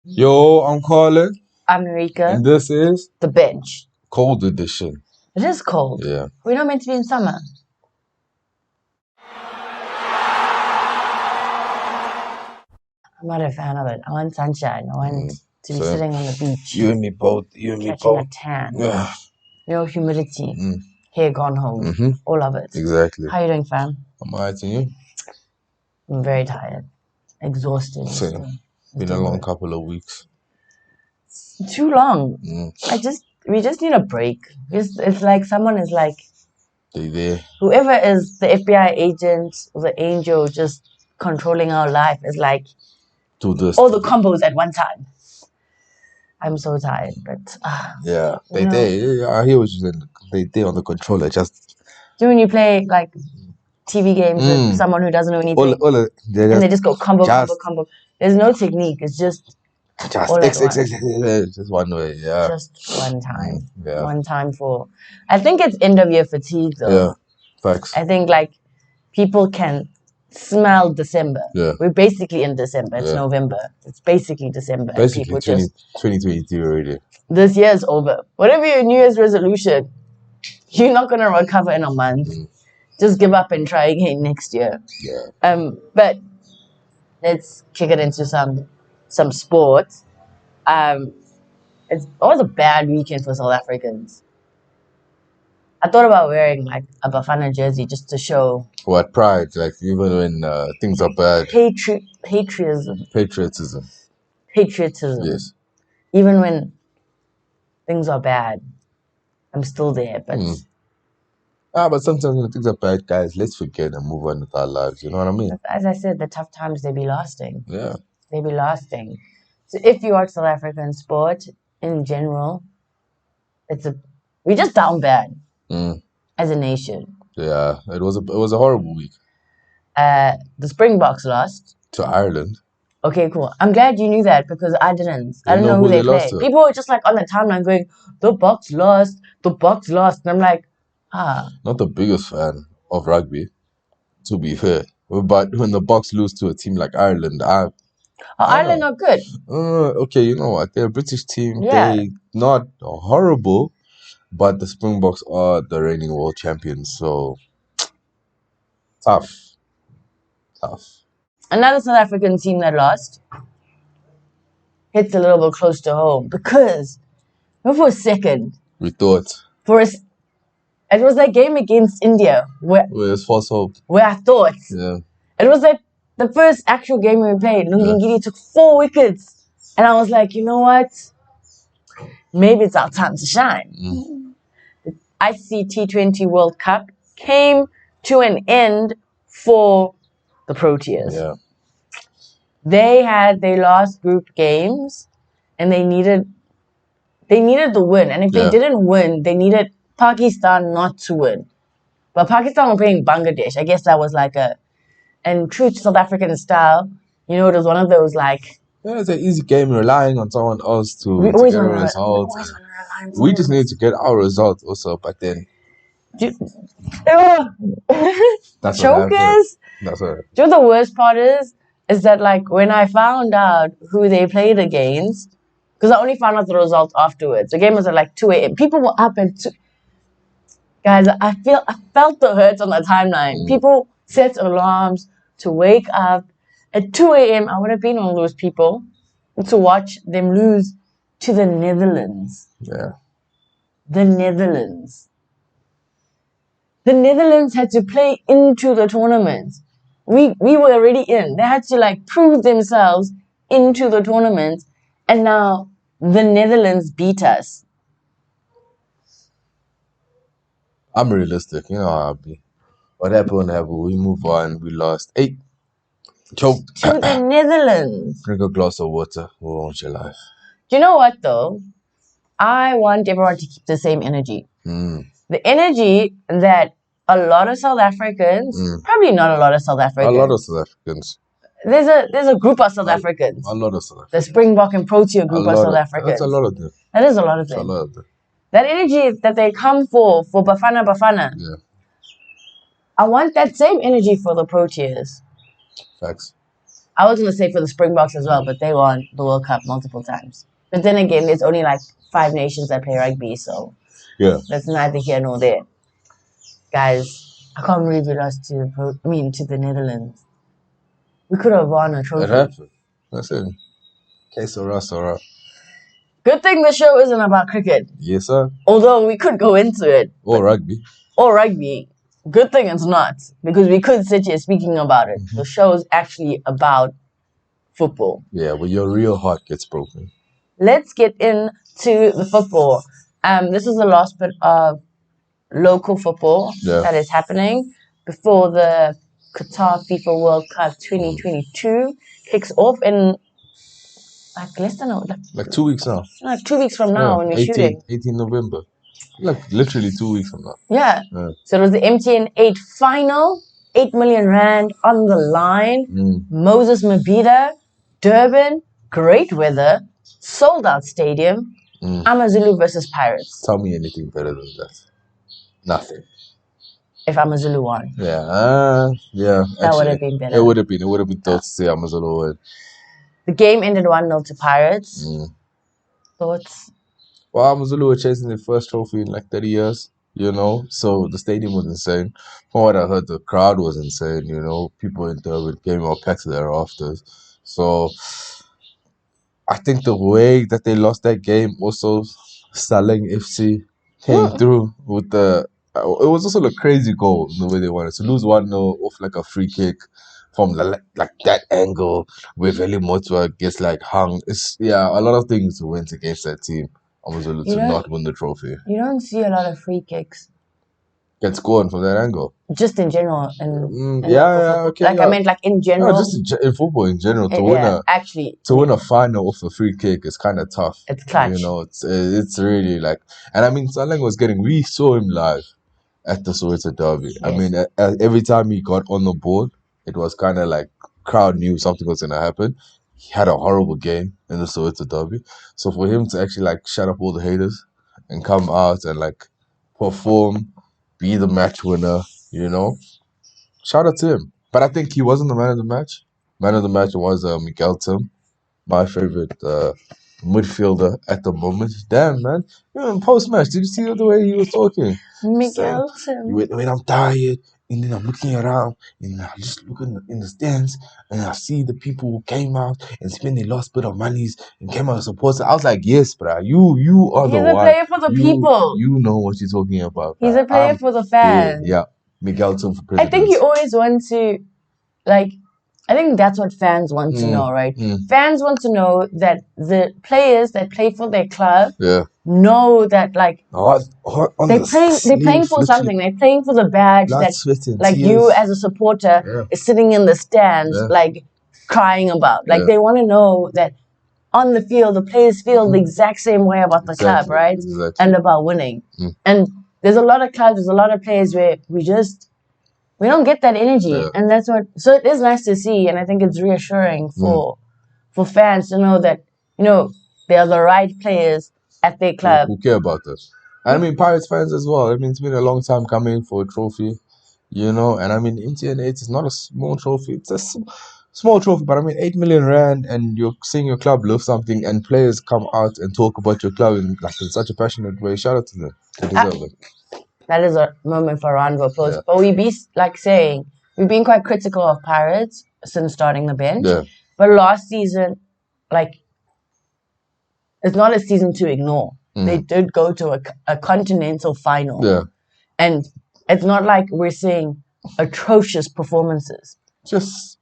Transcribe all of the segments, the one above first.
Yo, I'm Carlin, I'm Marika. and this is The bench. Cold Edition. It is cold. Yeah. We're not meant to be in summer. I'm not a fan of it. I want sunshine. I want to be Same. sitting on the beach, You and me both. You and me catching a both. tan. Yeah. No humidity. Mm. Hair gone home. Mm-hmm. All of it. Exactly. How you doing, fam? I'm alright, and you? I'm very tired. Exhausted. Same. Been a long couple of weeks. Too long. Mm. We just need a break. It's like someone is like, They there. whoever is the FBI agent or the angel just controlling our life is like, Do this. all the combos at one time. I'm so tired, but yeah, they there. I hear what you're saying. They there on the controller. Just do when you play like TV games with someone who doesn't know anything, and they just go combo. There's no technique. It's just all at once. Just one way. Yeah. Just one time. Yeah. One time for. I think it's end of year fatigue though. Yeah. Facts. I think like people can smell December. Yeah. We're basically in December. It's November. It's basically December. Basically 2023 already. This year is over. Whatever your New Year's resolution, you're not gonna recover in a month. Just give up and try again next year. Yeah. But let's kick it into some sports. It was a bad weekend for South Africans. I thought about wearing like a Bafana jersey just to show what pride, like even when things are bad. Patriotism. Yes. Even when things are bad, I'm still there. But but sometimes when things are bad, guys, let's forget and move on with our lives. You know what I mean? As I said, the tough times, they be lasting. Yeah. They be lasting. So if you watch South African sport in general, we just down bad as a nation. Yeah, it was a horrible week. The Springboks lost to Ireland. Okay, cool. I'm glad you knew that because I didn't. I didn't know who they played. People were just like on the timeline going, "The Bucks lost. The Bucks lost," and I'm like, Not the biggest fan of rugby, to be fair. But when the Bucks lose to a team like Ireland, Ireland are good. Okay, you know what? They're a British team. Yeah. They not horrible, but the Springboks are the reigning world champions. So tough. Another South African team that lost hits a little bit close to home because for a second we thought it was that game against India where it was false hope. Where I thought it was like the first actual game we played. Lungingiri took 4 wickets, and I was like, you know what? Maybe it's our time to shine. The T20 World Cup came to an end for the Proteas. Yeah. They lost group games, and they needed the win. And if they didn't win, they needed Pakistan not to win. But Pakistan were playing Bangladesh. I guess that was like and true to South African style, you know, it was one of those like... Yeah, it's an eeasy game relying on someone else to get a result. We just need to get our result also, but then... That's chokers! That's what... Do you know the worst part is that like when I found out who they played against, because I only found out the result afterwards. The game was at like 2 a.m. People were up at 2... Guys, I felt the hurt on the timeline. People set alarms to wake up at 2 a.m. I would have been one of those people to watch them lose to the Netherlands. Yeah. The Netherlands. The Netherlands had to play into the tournament. We were already in. They had to like prove themselves into the tournament, and now the Netherlands beat us. I'm realistic, you know how I be. What happened? We move on. We lost 8. Choked. To the Netherlands. Drink a glass of water. We'll launch your life. Do you know what though? I want everyone to keep the same energy. The energy that a lot of South Africans, probably not a lot of South Africans. A lot of South Africans. There's a group of South Africans. A lot of South Africans. The Springbok and Protea group of South Africans. That's a lot of them. That is a lot of them. That's a lot of them. That energy that they come for Bafana. Yeah. I want that same energy for the Proteas. Facts. I was gonna say for the Springboks as well, but they won the World Cup multiple times. But then again, there's only like 5 nations that play rugby, so Yeah. that's neither here nor there. Guys, I can't believe we lost to the Netherlands. We could have won a trophy. It happened. That's it. Okay, so alright. Good thing the show isn't about cricket. Yes, sir. Although we could go into it. Or rugby. Or rugby. Good thing it's not. Because we could sit here speaking about it. The show is actually about football. Yeah, but your real heart gets broken. Let's get into the football. This is the last bit of local football that is happening before the Qatar FIFA World Cup 2022 kicks off in like less than like 2 weeks now. Like 2 weeks from now when we're shooting. 18 November. Like literally 2 weeks from now. Yeah. So it was the MTN8 final. 8 million rand on the line. Moses Mabhida, Durban, great weather, sold out stadium. Amazulu versus Pirates. Tell me anything better than that. Nothing. If Amazulu won. Yeah. That would have been better. It would have been tough to say Amazulu won. The game ended 1-0 to Pirates. Thoughts? Well, Amazulu were chasing their first trophy in like 30 years, you know, so the stadium was insane. From what I heard, the crowd was insane, you know, people in Durban came out packed to their rafters. So I think the way that they lost that game, also Saleng FC came through with the. It was also a crazy goal in the way they wanted to lose 1-0 off like a free kick from like that angle where Veli Motwa gets like hung. It's a lot of things went against that team. Amazulu to not win the trophy. You don't see a lot of free kicks. Get scored from that angle. Just in general. Okay. I meant like in general. No, just in football in general. To win a final off a free kick is kind of tough. It's clutch. You know, it's really like, and I mean, Saleng was we saw him live at the Soweto Derby. Yes. I mean, every time he got on the board, it was kind of like crowd knew something was going to happen. He had a horrible game in the Soweto Derby. So for him to actually like shut up all the haters and come out and like perform, be the match winner, you know, shout out to him. But I think he wasn't the man of the match. Man of the match was Miguel Tim, my favorite midfielder at the moment. Damn, man. Even post-match, did you see the way he was talking? Miguel Tim. When I'm tired, and then I'm looking around, and I just look in the stands, and I see the people who came out and spent their last bit of monies and came out to support. I was like, yes, bruh, you are the one. He's a player for the people. You know what you're talking about. He's a player for the fans. Yeah, Miguel Tim for president. I think you always want to, like, I think that's what fans want to know, right? Fans want to know that the players that play for their club know that, like, they're playing for something. They're playing for the badge that, like, you as a supporter is sitting in the stands, like, crying about. Like, they want to know that on the field, the players feel the exact same way about the club, right? Exactly. And about winning. And there's a lot of clubs, there's a lot of players where we don't get that energy, and that's what. So it is nice to see, and I think it's reassuring for fans to know that they are the right players at their club who care about us. And I mean, Pirates fans as well. I mean, it's been a long time coming for a trophy, and I mean, MTN8 is not a small trophy. It's a small trophy, but I mean, 8 million rand, and you're seeing your club lift something, and players come out and talk about your club in such a passionate way. Shout out to them. They deserve it. That is a moment for a round of applause. Yeah. But we've been quite critical of Pirates since starting the bench. Yeah. But last season, it's not a season to ignore. They did go to a continental final. Yeah. And it's not like we're seeing atrocious performances. Just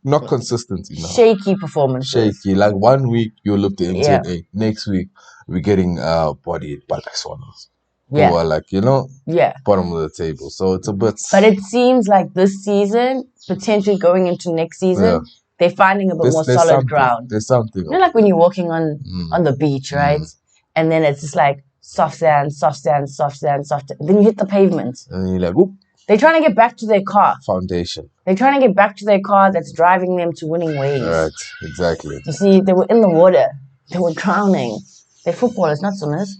not consistent enough. Shaky performances. Shaky. Like 1 week, you'll look the MTN8. Next week, we're getting bodied by like Swallows. Yeah. Or bottom of the table. So it's a bit. But it seems like this season, potentially going into next season, they're finding a bit more solid ground. There's something. Like when you're walking on the beach, right? And then it's just like soft sand, soft sand, soft sand, soft sand. Then you hit the pavement. And you're like, whoop. They're trying to get back to their car. Foundation. They're trying to get back to their car that's driving them to winning ways. Right, exactly. You see, they were in the water. They were drowning. They're footballers, not swimmers.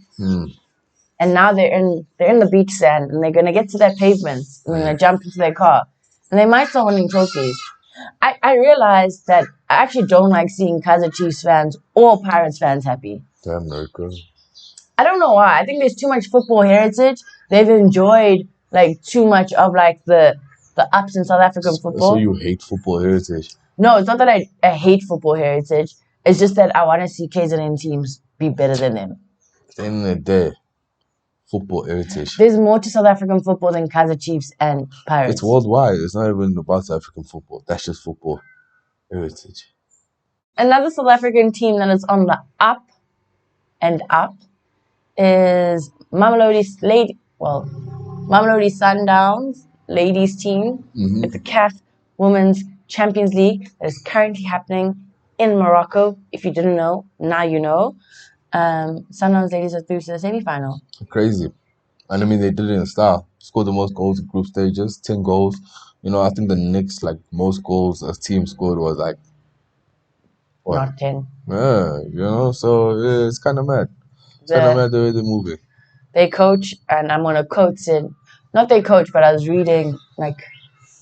And now they're in the beach sand, and they're gonna get to that pavement, and they're gonna jump into their car, and they might start winning trophies. I realized that I actually don't like seeing Kaiser Chiefs fans or Pirates fans happy. Damn, America. I don't know why. I think there's too much football heritage. They've enjoyed like too much of like the ups in South African football. So you hate football heritage? No, it's not that I hate football heritage. It's just that I want to see KZN teams be better than them. At the end of the day, football heritage. There's more to South African football than Kaiser Chiefs and Pirates. It's worldwide. It's not even about South African football. That's just football heritage. Another South African team that is on the up and up is Mamelodi Sundowns ladies team. Mm-hmm. It's the CAF Women's Champions League that is currently happening in Morocco. If you didn't know, now you know. Sundowns ladies are through to the semi-final. Crazy. And I mean, they did it in style. Scored the most goals in group stages, 10 goals. You know, I think the next, like, most goals a team scored was, like, what? Not 10. Yeah, you know, so yeah, it's kind of mad. It's kind of mad the way they're moving. They coach, and I'm going to quote it. Not they coach, but I was reading, like,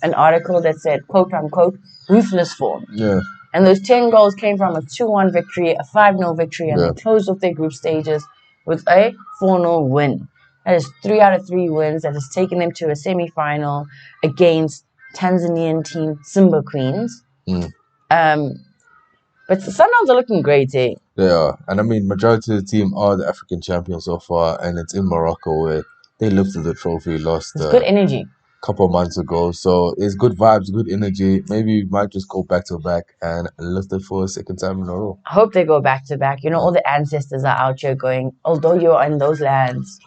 an article that said, quote unquote, ruthless form. Yeah. And those 10 goals came from a 2-1 victory, a 5-0 victory, and they closed off their group stages with a 4-0 win. That is 3 out of 3 wins. That has taken them to a semi-final against Tanzanian team Simba Queens. But the Sundowns are looking great, eh? They are. And I mean, majority of the team are the African champions so far, and it's in Morocco where they lifted the trophy last good energy. Couple of months ago. So it's good vibes, good energy. Maybe we might just go back to back and lift it for a second time in a row. I hope they go back to back. You know, all the ancestors are out here going, although you're in those lands,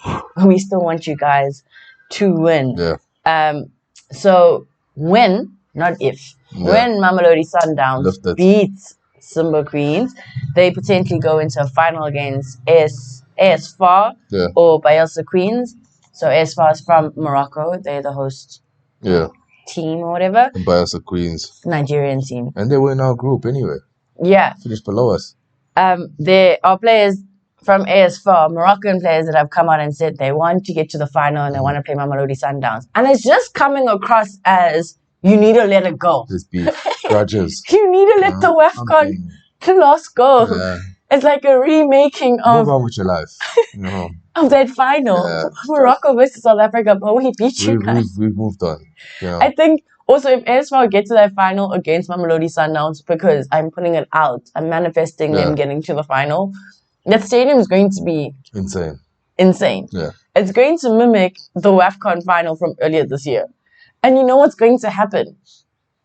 we still want you guys to win. Yeah. So when, not if, when Mamelodi Sundowns beats Simba Queens, they potentially go into a final against AS FAR or Bayelsa Queens. So AS FAR is from Morocco. They're the host team or whatever. And Bayelsa Queens. Nigerian team. And they were in our group anyway. Yeah. Finished below us. There are players from AS FAR, Moroccan players that have come out and said they want to get to the final and they want to play Mamelodi Sundowns. And it's just coming across as you need to let it go. This beef. Grudges. You need to let the WAFCON class go. Yeah. It's like a remaking of... Move on with your life. You know. Of that final. Yeah. Morocco versus South Africa, but we beat you guys. We've moved on. You know. I think also if AS FAR get to that final against Mamelodi Sundowns, because I'm putting it out, I'm manifesting them getting to the final, that stadium is going to be... Insane. Yeah. It's going to mimic the WAFCON final from earlier this year. And you know what's going to happen?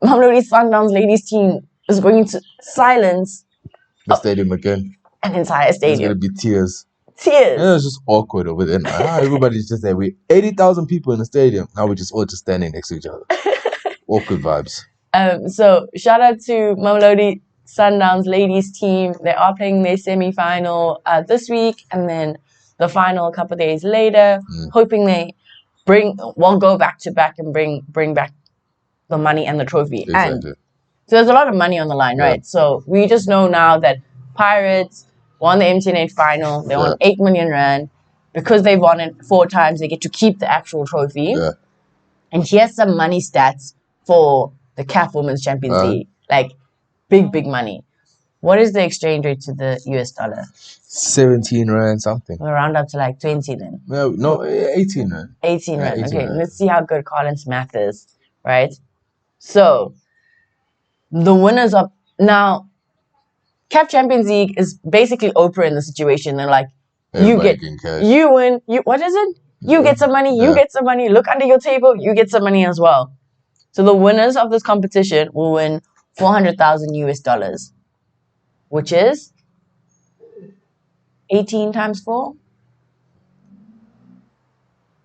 Mamelodi Sundowns ladies team is going to silence the stadium again. An entire stadium. There's going to be tears. Tears. Yeah, it's just awkward over there. Everybody's just there. We 80,000 people in the stadium. Now we're just all just standing next to each other. Awkward vibes. So shout out to Mamelodi Sundowns ladies team. They are playing their semi-final this week, and then the final a couple of days later. Hoping they will go back to back and bring back the money and the trophy. Exactly. And so there's a lot of money on the line, right? So we just know now that Pirates won the MTN8 final. They won 8 million rand. Because they've won it 4 times, they get to keep the actual trophy. Yeah. And here's some money stats for the CAF Women's Champions League. Like, big money. What is the exchange rate to the US dollar? 17 rand something. We'll round up to like 20 then. No, 18 rand. 18 rand. 18 okay, rand. Let's see how good Colin's math is, right? So, the winners of... Now, CAF Champions League is basically Oprah in the situation. They're like, you win, what is it? You get some money, you get some money. Look under your table, you get some money as well. So the winners of this competition will win 400,000 US dollars, which is 18 times 4.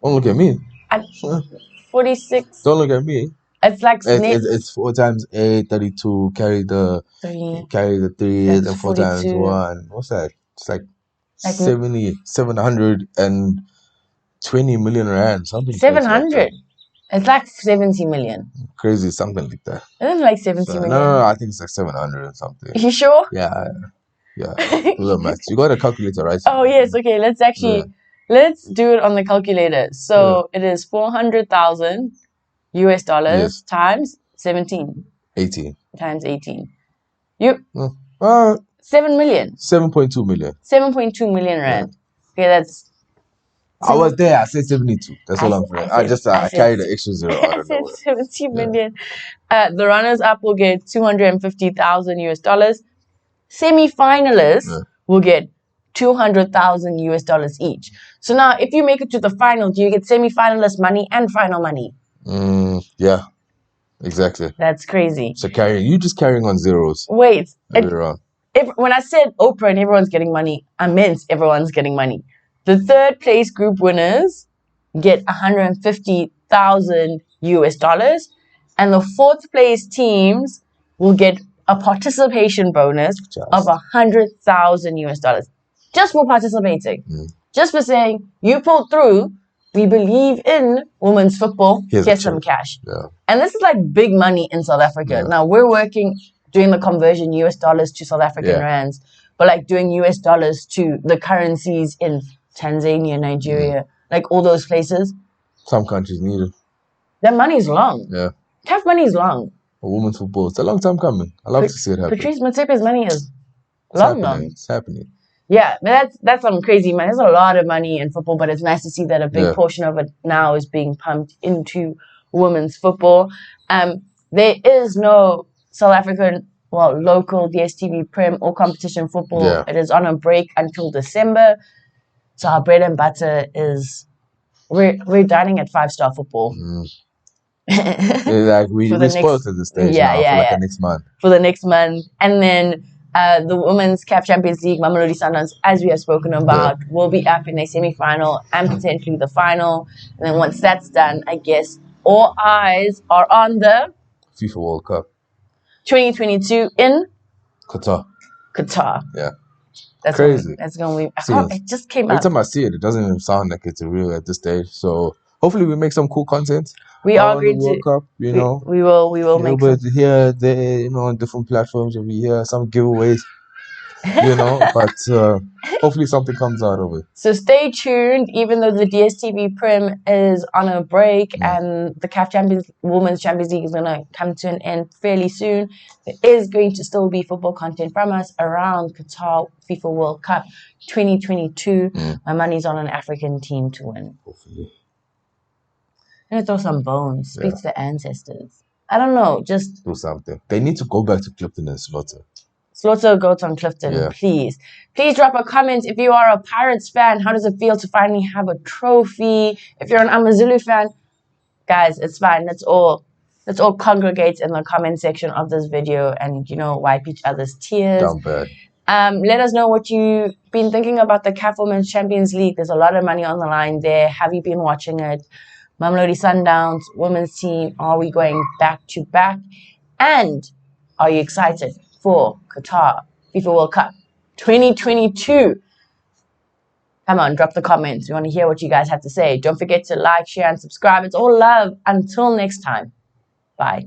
Don't look at me. 46. Don't look at me. It's like it's 4 times 8, 32. Carry the 3, and 4 times 1. What's that? It's like 720 million rand, something. 700. Like it's like 70 million. Crazy, something like that. It's like 70 million. No, I think it's like 700 and something. You sure? Yeah. You got a calculator, right? Oh yes. Okay. Let's actually let's do it on the calculator. So it is 400,000 US dollars times 17. 18. times 18. You Uh, 7 million. 7.2 million. 7.2 million rand. Okay, that's. I was there. I said 72. That's all I'm saying. I said- carried the extra zero out I of said nowhere. 70 million. The runners up will get 250,000 US dollars. Semi-finalists will get 200,000 US dollars each. So now, if you make it to the final, do you get semi-finalist money and final money? Yeah, exactly. That's crazy. So you just carrying on zeros. Wait, Every round. when I said Oprah and everyone's getting money, I meant everyone's getting money. The third place group winners get 150,000 US dollars, and the fourth place teams will get a participation bonus of 100,000 US dollars just for participating. Just for saying you pulled through. We believe in women's football. Here's some cash. Yeah. And this is like big money in South Africa. Now we're doing the conversion US dollars to South African rands, but like doing US dollars to the currencies in Tanzania, Nigeria, like all those places. Some countries need it. Their money's long. Yeah. Tough money is long. For women's football, it's a long time coming. I love to see it happen. Patrice Motsepe's money is long. It's happening. Yeah, but that's some crazy money. There's a lot of money in football, but it's nice to see that a big portion of it now is being pumped into women's football. There is no South African, local DStv Prem or competition football. Yeah. It is on a break until December. So our bread and butter is we're dining at 5-star football. Like we spoiled at this stage now for the next month. For the next month. And then the Women's CAF Champions League, Mamelodi Sundowns, as we have spoken about, will be up in a semi-final and potentially the final. And then once that's done, I guess all eyes are on the FIFA World Cup 2022 in Qatar. Yeah. That's crazy. That's going to be. It just came out. Every time I see it, it doesn't even sound like it's real at this stage. So hopefully we make some cool content. We are going to World Cup, we will make some. Here, there, on different platforms, and we hear some giveaways, but hopefully something comes out of it. So stay tuned, even though the DStv Prem is on a break and the CAF Women's Champions League is going to come to an end fairly soon, there is going to still be football content from us around Qatar FIFA World Cup 2022. My money's on an African team to win. Hopefully. I'm going to throw some bones, speak to the ancestors. I don't know, just do something. They need to go back to Clifton and Slaughter. Slaughter goats on Clifton, please. Please drop a comment if you are a Pirates fan. How does it feel to finally have a trophy? If you're an AmaZulu fan, guys, it's fine. Let's all congregate in the comment section of this video and, wipe each other's tears. Down bad. Let us know what you've been thinking about the CAF Women's Champions League. There's a lot of money on the line there. Have you been watching it? Mamelodi Sundowns, women's team, are we going back to back? And are you excited for Qatar FIFA World Cup 2022? Come on, drop the comments. We want to hear what you guys have to say. Don't forget to like, share, and subscribe. It's all love. Until next time. Bye.